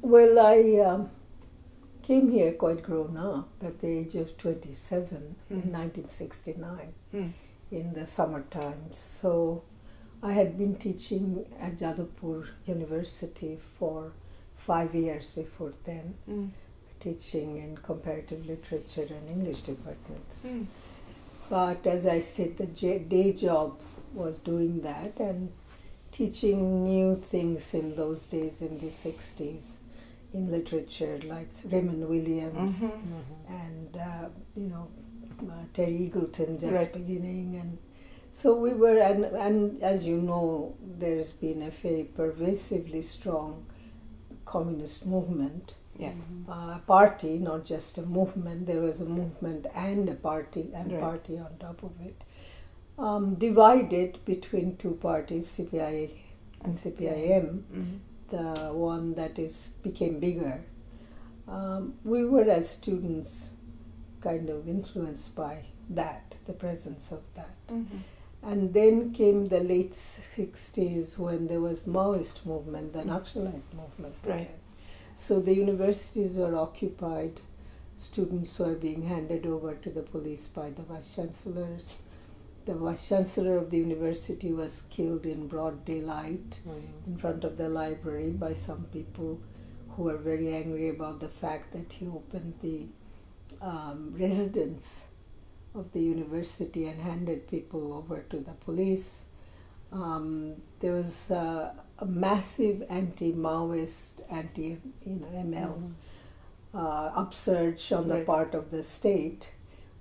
Well, I came here quite grown up at the age of 27 in 1969 in the summertime. So I had been teaching at Jadavpur University for 5 years before then, teaching in comparative literature and English departments. But as I said, the day job was doing that and teaching new things in those days in the 60s in literature, like Raymond Williams and Terry Eagleton just beginning. And so we were, and as you know, there's been a very pervasively strong communist movement. A party, not just a movement. There was a movement and a party, and party on top of it. Divided between two parties, CPI and CPIM, the one that became bigger. We were, as students, kind of influenced by that, the presence of that. And then came the late 60s when there was Maoist movement, the Naxalite movement began. So the universities were occupied, students were being handed over to the police by the vice-chancellors. The vice-chancellor of the university was killed in broad daylight in front of the library by some people who were very angry about the fact that he opened the residence of the university and handed people over to the police. There was a massive anti-Maoist, anti-ML upsurge on the part of the state,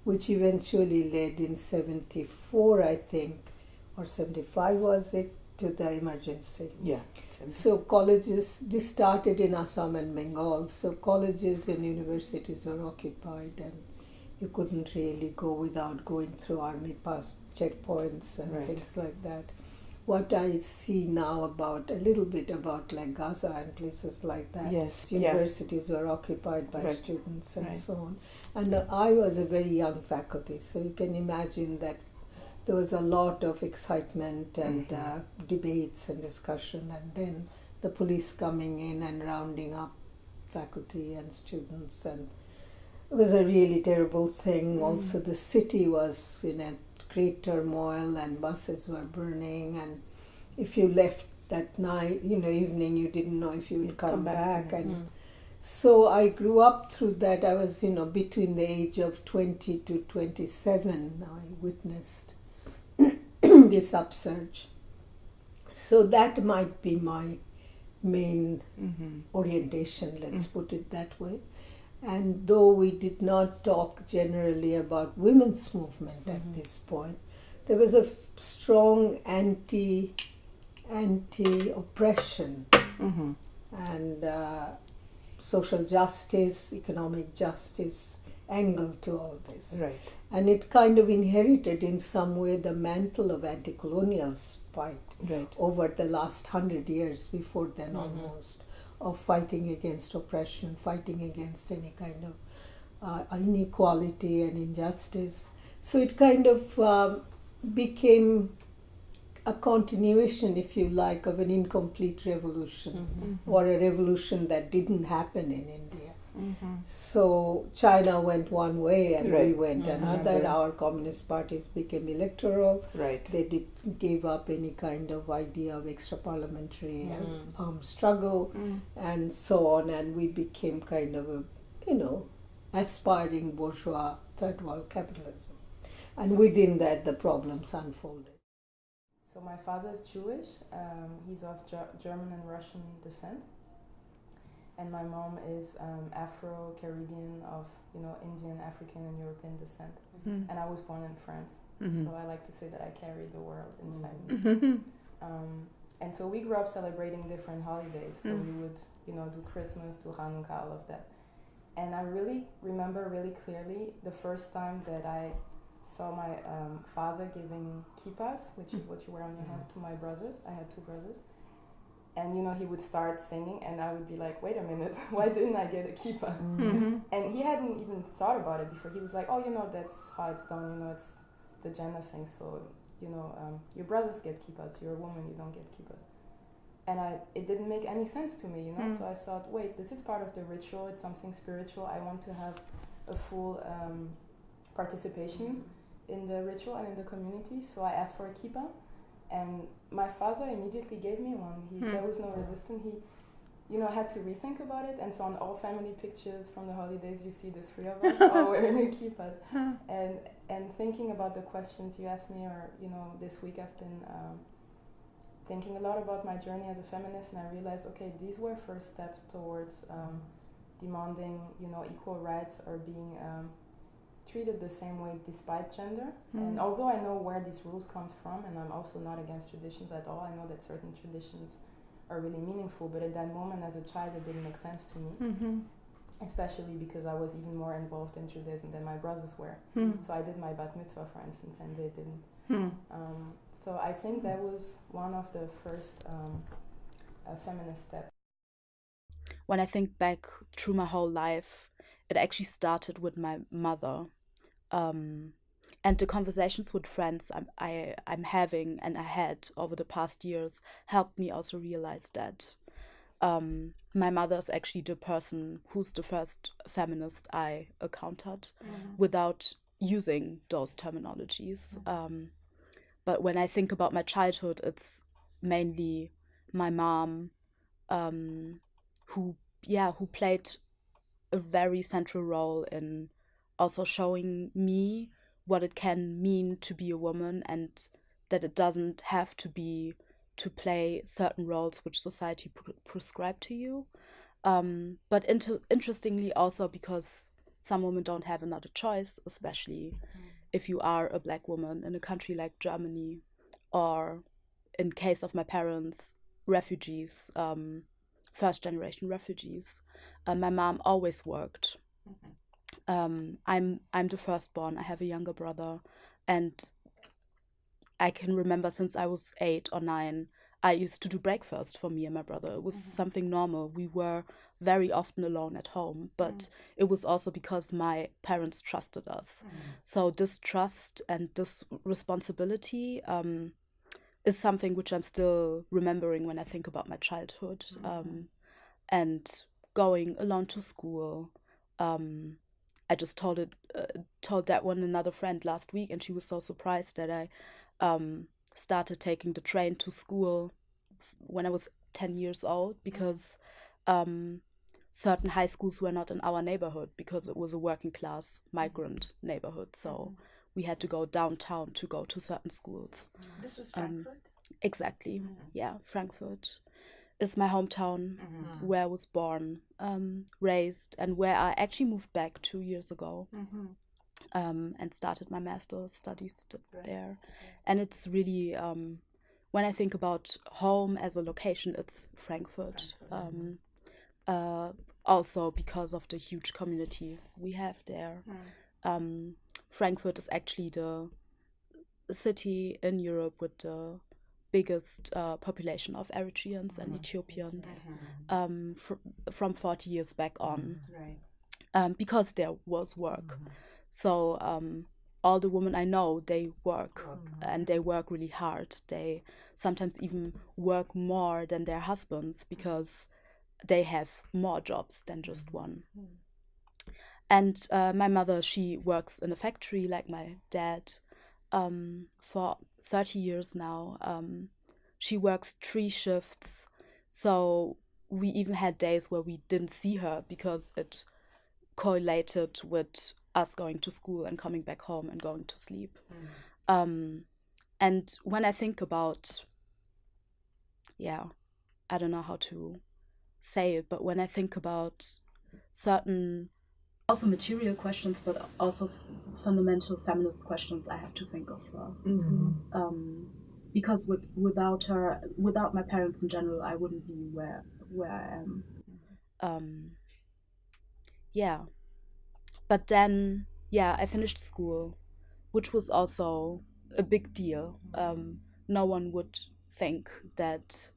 which eventually led in 74, I think, or 75 was it, to the emergency. So colleges, this started in Assam and Bengal, so colleges and universities were occupied and you couldn't really go without going through army pass checkpoints and things like that. What I see now a little bit about like Gaza and places like that. Universities were occupied by students and so on. And I was a very young faculty, so you can imagine that there was a lot of excitement and debates and discussion, and then the police coming in and rounding up faculty and students, and it was a really terrible thing. Also, the city was in a great turmoil and buses were burning, and if you left that night, evening, you didn't know if you would come back. And so I grew up through that. I was, between the age of 20 to 27, I witnessed this upsurge. So that might be my main orientation, let's put it that way. And though we did not talk generally about women's movement at this point, there was a strong anti-oppression and social justice, economic justice angle to all this. And it kind of inherited in some way the mantle of anti-colonial fight over the last 100 years before then almost, of fighting against oppression, fighting against any kind of inequality and injustice. So it kind of became a continuation, if you like, of an incomplete revolution or a revolution that didn't happen in India. So China went one way and we went another. Our communist parties became electoral. They gave up any kind of idea of extra parliamentary struggle and so on, and we became kind of a, aspiring bourgeois third world capitalism. And within that, the problems unfolded. So my father is Jewish. He's of German and Russian descent. And my mom is Afro-Caribbean of, Indian, African, and European descent. And I was born in France. So I like to say that I carry the world inside me. And so we grew up celebrating different holidays. So we would, do Christmas, do Hanukkah, all of that. And I really remember really clearly the first time that I saw my father giving kippas, which is what you wear on your head, to my brothers. I had two brothers. And, he would start singing, and I would be like, wait a minute, why didn't I get a kippah? And he hadn't even thought about it before. He was like, oh, that's how it's done, it's the gender thing. So, your brothers get kippas, you're a woman, you don't get kippas. and it didn't make any sense to me, you know. So I thought, wait, this is part of the ritual. It's something spiritual. I want to have a full participation in the ritual and in the community. So I asked for a kippah, and my father immediately gave me one. There was no resistance. He, you know, had to rethink about it. And so on all family pictures from the holidays, you see the three of us all wearing a kippah. And thinking about the questions you asked me, or, you know, this week I've been thinking a lot about my journey as a feminist, and I realized, okay, these were first steps towards demanding, you know, equal rights, or being treated the same way despite gender. And although I know where these rules come from, and I'm also not against traditions at all, I know that certain traditions are really meaningful, but at that moment as a child it didn't make sense to me, especially because I was even more involved in Judaism than my brothers were. So I did my bat mitzvah, for instance, and they didn't. So I think that was one of the first feminist steps. When I think back through my whole life, it actually started with my mother. And the conversations with friends I'm having and I had over the past years helped me also realize that my mother is actually the person who's the first feminist I encountered without using those terminologies. But when I think about my childhood, it's mainly my mom who played a very central role in also showing me what it can mean to be a woman, and that it doesn't have to be to play certain roles which society prescribe to you. But interestingly also because some women don't have another choice, especially if you are a black woman in a country like Germany, or in case of my parents, refugees, first generation refugees. My mom always worked. I'm the firstborn. I have a younger brother, and I can remember since I was 8 or 9, I used to do breakfast for me and my brother. It was something normal. We were very often alone at home, but it was also because my parents trusted us. So this trust and this responsibility is something which I'm still remembering when I think about my childhood. And going alone to school. I just told that one another friend last week, and she was so surprised that I started taking the train to school when I was 10 years old, because certain high schools were not in our neighborhood because it was a working class migrant neighborhood. So we had to go downtown to go to certain schools. This was Frankfurt? Exactly. Yeah, Frankfurt is my hometown, where I was born, raised, and where I actually moved back 2 years ago, and started my master's studies there. And it's really, when I think about home as a location, it's Frankfurt. Also because of the huge community we have there. Frankfurt is actually the city in Europe with the biggest population of Eritreans and Ethiopians from 40 years back on, because there was work. So all the women I know, they work, and they work really hard. They sometimes even work more than their husbands because they have more jobs than just one. And my mother, she works in a factory like my dad for 30 years now. She works 3 shifts, so we even had days where we didn't see her because it correlated with us going to school and coming back home and going to sleep. And when I think about, I don't know how to say it, but when I think about certain also material questions, but also fundamental feminist questions, I have to think of her. Because without her, without my parents in general, I wouldn't be where I am. But then, I finished school, which was also a big deal. No one would think that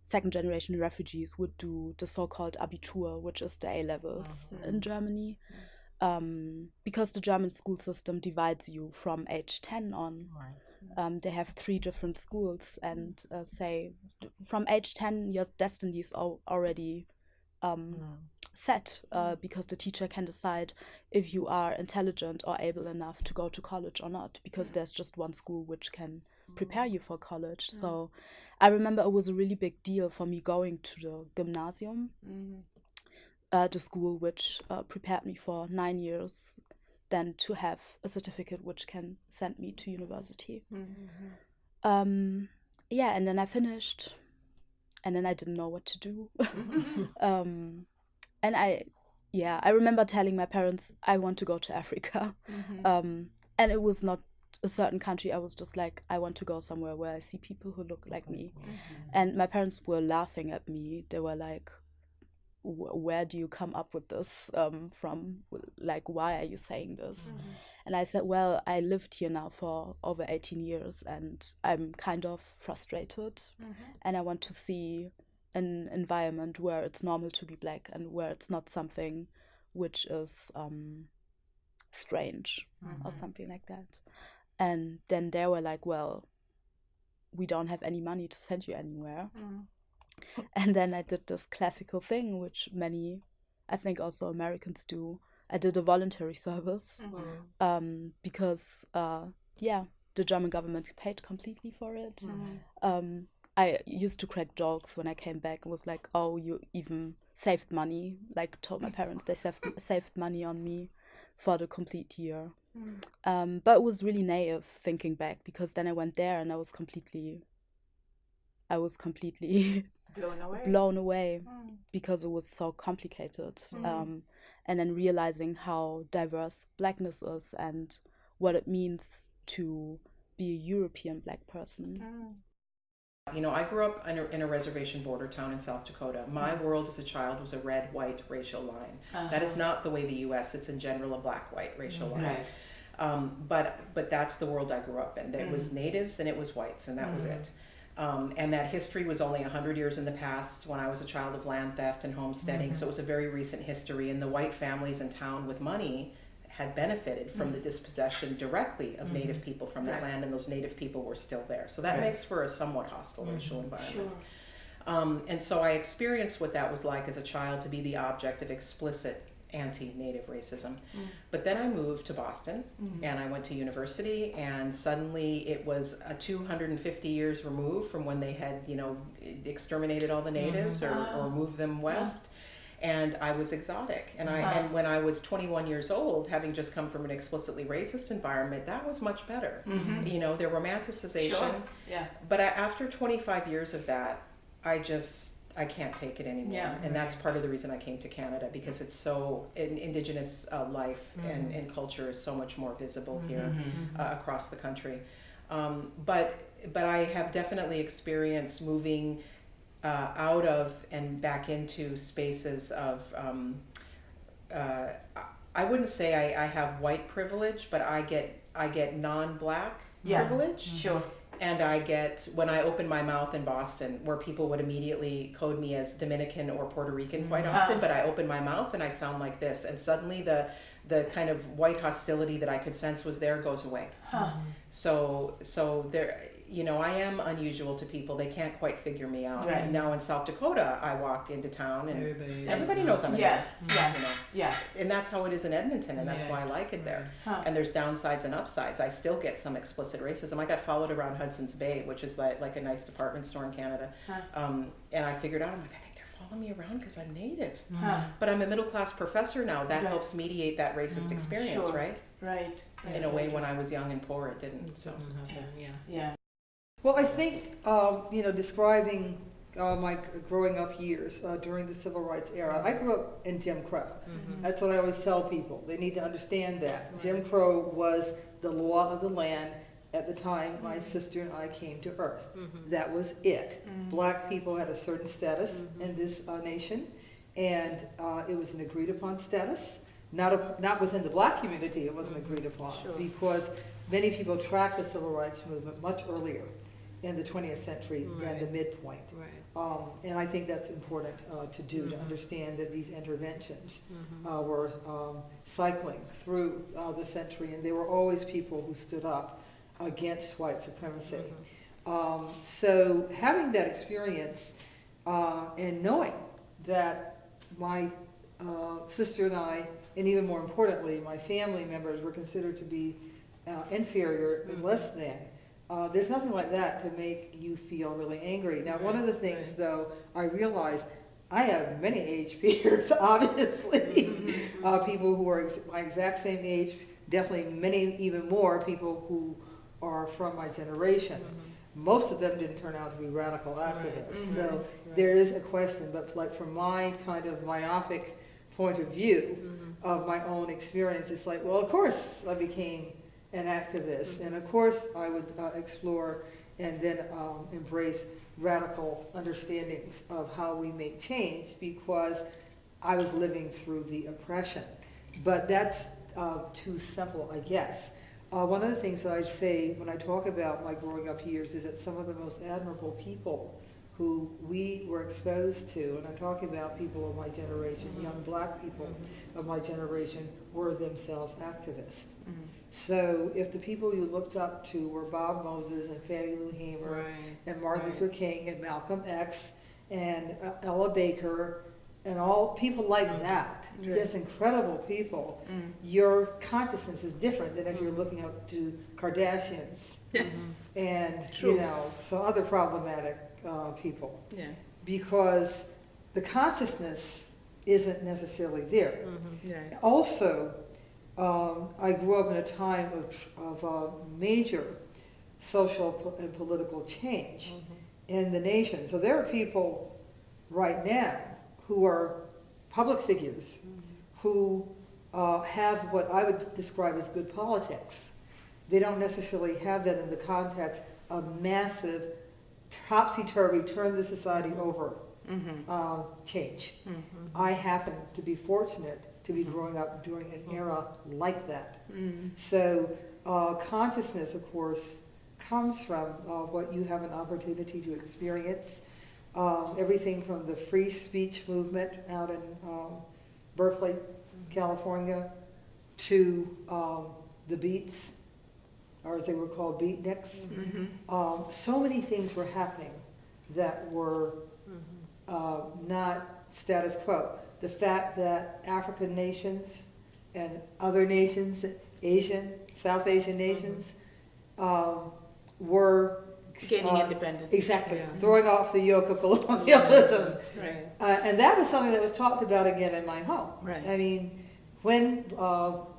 second generation refugees would do the so-called Abitur, which is the A-levels in Germany, because the German school system divides you from age 10 on. They have 3 different schools, and say from age 10, your destiny is already set, because the teacher can decide if you are intelligent or able enough to go to college or not, because there's just one school which can prepare you for college. So I remember it was a really big deal for me going to the gymnasium, the school which prepared me for 9 years, then to have a certificate which can send me to university. Yeah, and then I finished, and then I didn't know what to do. And I remember telling my parents I want to go to Africa. And it was not a certain country. I was just like, I want to go somewhere where I see people who look like me. And my parents were laughing at me. They were like, where do you come up with this from? Like, why are you saying this? And I said, well, I lived here now for over 18 years and I'm kind of frustrated. And I want to see an environment where it's normal to be Black and where it's not something which is strange or something like that. And then they were like, well, we don't have any money to send you anywhere. And then I did this classical thing, which many, I think also Americans do. I did a voluntary service because, the German government paid completely for it. I used to crack jokes when I came back and was like, oh, you even saved money. Like, told my parents they saved money on me for the complete year. But it was really naive thinking back, because then I went there and I was completely blown away because it was so complicated. And then realizing how diverse Blackness is and what it means to be a European Black person. You know, I grew up in a reservation border town in South Dakota. My world as a child was a red-white racial line. That is not the way the U.S. It's in general a black-white racial line. But that's the world I grew up in. There was natives and it was whites, and that was it. And that history was only 100 years in the past when I was a child of land theft and homesteading. So it was a very recent history, and the white families in town with money had benefited from the dispossession directly of Native people from that land, and those Native people were still there. So that makes for a somewhat hostile racial environment. And so I experienced what that was like as a child, to be the object of explicit anti-Native racism. But then I moved to Boston and I went to university, and suddenly it was 250 years removed from when they had, exterminated all the natives or moved them west. And I was exotic. And and when I was 21 years old, having just come from an explicitly racist environment, that was much better. Their romanticization. But after 25 years of that, I can't take it anymore. And that's part of the reason I came to Canada, because it's so, Indigenous life and culture is so much more visible here across the country. But I have definitely experienced moving out of and back into spaces of, I wouldn't say I have white privilege, but I get non-Black privilege. And I get, when I open my mouth in Boston, where people would immediately code me as Dominican or Puerto Rican quite often, but I open my mouth and I sound like this, and suddenly the kind of white hostility that I could sense was there goes away. So there, I am unusual to people. They can't quite figure me out. Right. Now in South Dakota, I walk into town and everybody knows I'm a Native. And that's how it is in Edmonton, and that's why I like it there. And there's downsides and upsides. I still get some explicit racism. I got followed around Hudson's Bay, which is like a nice department store in Canada. And I figured out, I'm like, I think they're following me around because I'm Native. But I'm a middle-class professor now. That helps mediate that racist experience, right? Right. In a way, when I was young and poor, it didn't. So Well, I think, describing my growing up years during the Civil Rights era, I grew up in Jim Crow. That's what I always tell people. They need to understand that. Jim Crow was the law of the land at the time my sister and I came to Earth. That was it. Black people had a certain status in this nation, and it was an agreed upon status. Not within the Black community, it wasn't agreed upon, because many people tracked the Civil Rights movement much earlier in the 20th century than the midpoint. And I think that's important to do, to understand that these interventions were cycling through the century, and there were always people who stood up against white supremacy. So having that experience and knowing that my sister and I, and even more importantly, my family members were considered to be inferior and less than, there's nothing like that to make you feel really angry. Now, one of the things, though, I realized I have many age peers, obviously, people who are my exact same age, definitely many, even more people who are from my generation. Most of them didn't turn out to be radical activists. So there is a question, but like from my kind of myopic point of view of my own experience, it's like, well, of course I became an activist, and of course I would explore and then embrace radical understandings of how we make change, because I was living through the oppression. But that's too simple, I guess. One of the things that I say when I talk about my growing up years is that some of the most admirable people who we were exposed to, and I'm talking about people of my generation, young black people of my generation, were themselves activists. So if the people you looked up to were Bob Moses and Fannie Lou Hamer and Martin Luther King and Malcolm X and Ella Baker and all people like that, just incredible people, your consciousness is different than if you're looking up to Kardashians and you know, some other problematic people, because the consciousness isn't necessarily there. Also, I grew up in a time of major social and political change in the nation. So there are people right now who are public figures who have what I would describe as good politics. They don't necessarily have that in the context of massive, topsy-turvy, turn the society over change. I happen to be fortunate to be growing up during an era like that. So consciousness, of course, comes from what you have an opportunity to experience. Everything from the free speech movement out in Berkeley, California, to the Beats, or as they were called, beatniks. So many things were happening that were not status quo. The fact that African nations and other nations, Asian, South Asian nations, were gaining independence. Exactly, throwing off the yoke of colonialism. And that was something that was talked about again in my home. I mean, when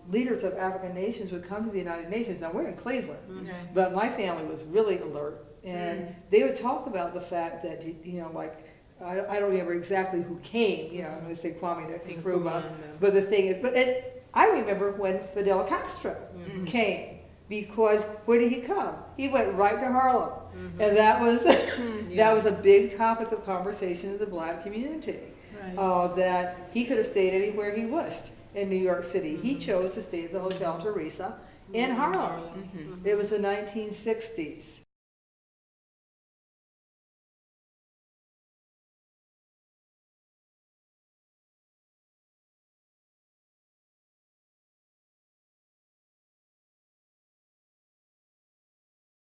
leaders of African nations would come to the United Nations, now we're in Cleveland, but my family was really alert, and they would talk about the fact that, you know, like, I don't remember exactly who came, you know, I'm going to say Kwame Nkrumah, but the thing is, I remember when Fidel Castro came, because where did he come? He went right to Harlem, and that was that was a big topic of conversation in the black community, that he could have stayed anywhere he wished in New York City. He chose to stay at the Hotel Teresa in Harlem. It was the 1960s.